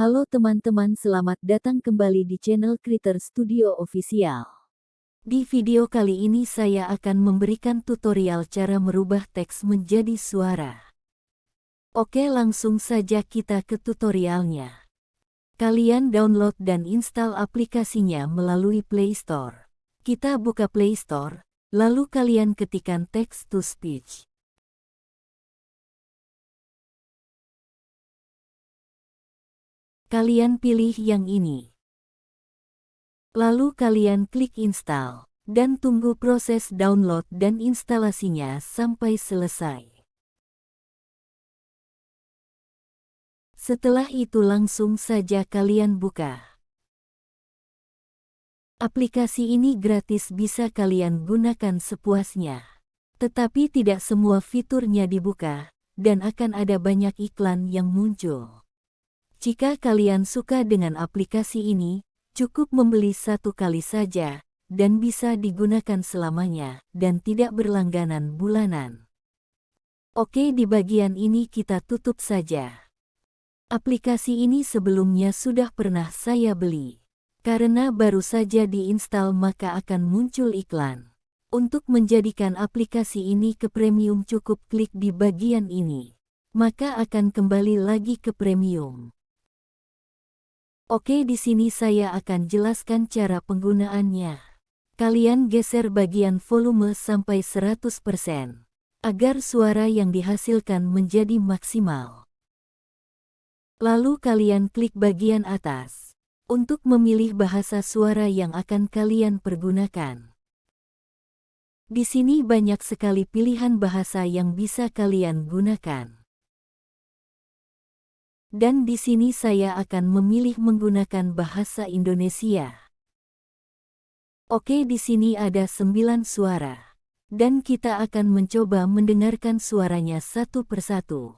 Halo teman-teman, selamat datang kembali di channel Creator Studio Official. Di video kali ini saya akan memberikan tutorial cara merubah teks menjadi suara. Oke, langsung saja kita ke tutorialnya. Kalian download dan install aplikasinya melalui Play Store. Kita buka Play Store, lalu kalian ketikkan text to speech. Kalian pilih yang ini. Lalu kalian klik install, dan tunggu proses download dan instalasinya sampai selesai. Setelah itu langsung saja kalian buka. Aplikasi ini gratis, bisa kalian gunakan sepuasnya. Tetapi tidak semua fiturnya dibuka, dan akan ada banyak iklan yang muncul. Jika kalian suka dengan aplikasi ini, cukup membeli satu kali saja, dan bisa digunakan selamanya, dan tidak berlangganan bulanan. Oke, di bagian ini kita tutup saja. Aplikasi ini sebelumnya sudah pernah saya beli. Karena baru saja diinstal maka akan muncul iklan. Untuk menjadikan aplikasi ini ke premium cukup klik di bagian ini. Maka akan kembali lagi ke premium. Oke, di sini saya akan jelaskan cara penggunaannya. Kalian geser bagian volume sampai 100%, agar suara yang dihasilkan menjadi maksimal. Lalu kalian klik bagian atas, untuk memilih bahasa suara yang akan kalian pergunakan. Di sini banyak sekali pilihan bahasa yang bisa kalian gunakan. Dan di sini saya akan memilih menggunakan bahasa Indonesia. Oke, di sini ada 9 suara. Dan kita akan mencoba mendengarkan suaranya satu persatu.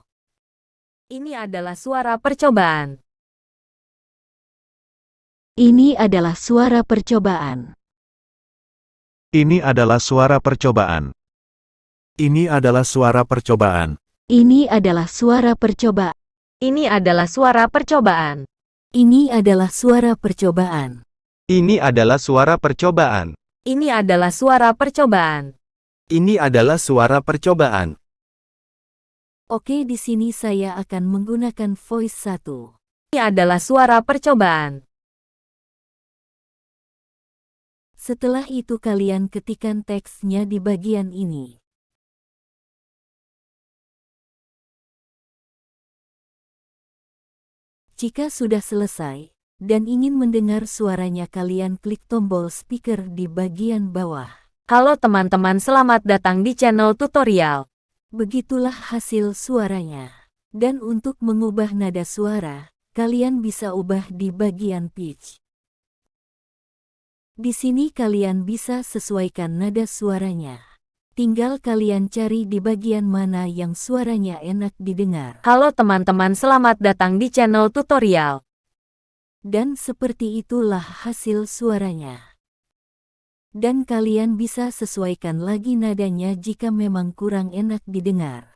Ini adalah suara percobaan. Ini adalah suara percobaan. Ini adalah suara percobaan. Ini adalah suara percobaan. Ini adalah suara percobaan. Ini adalah suara percobaan. Ini adalah suara percobaan. Ini adalah suara percobaan. Ini adalah suara percobaan. Ini adalah suara percobaan. Oke, di sini saya akan menggunakan voice 1. Ini adalah suara percobaan. Setelah itu kalian ketikkan teksnya di bagian ini. Jika sudah selesai, dan ingin mendengar suaranya kalian klik tombol speaker di bagian bawah. Halo teman-teman, selamat datang di channel tutorial. Begitulah hasil suaranya. Dan untuk mengubah nada suara, kalian bisa ubah di bagian pitch. Di sini kalian bisa sesuaikan nada suaranya. Tinggal kalian cari di bagian mana yang suaranya enak didengar. Halo teman-teman, selamat datang di channel tutorial. Dan seperti itulah hasil suaranya. Dan kalian bisa sesuaikan lagi nadanya jika memang kurang enak didengar.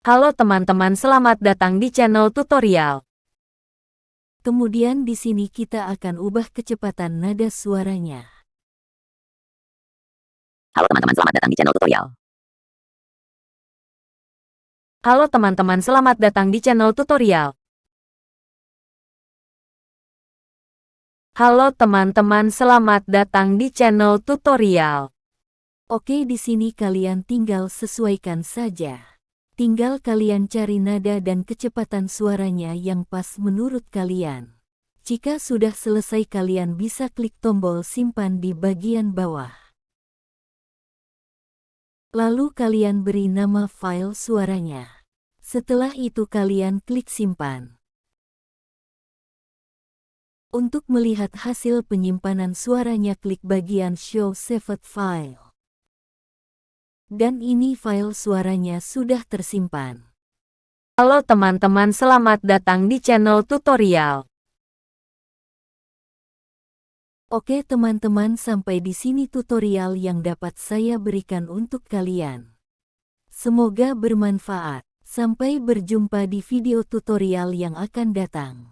Halo teman-teman, selamat datang di channel tutorial. Kemudian di sini kita akan ubah kecepatan nada suaranya. Halo teman-teman, selamat datang di channel tutorial. Halo teman-teman, selamat datang di channel tutorial. Halo teman-teman, selamat datang di channel tutorial. Oke, di sini kalian tinggal sesuaikan saja. Tinggal kalian cari nada dan kecepatan suaranya yang pas menurut kalian. Jika sudah selesai kalian bisa klik tombol simpan di bagian bawah. Lalu kalian beri nama file suaranya. Setelah itu kalian klik simpan. Untuk melihat hasil penyimpanan suaranya klik bagian Show Saved File. Dan ini file suaranya sudah tersimpan. Halo teman-teman, selamat datang di channel tutorial. Oke teman-teman, sampai di sini tutorial yang dapat saya berikan untuk kalian. Semoga bermanfaat. Sampai berjumpa di video tutorial yang akan datang.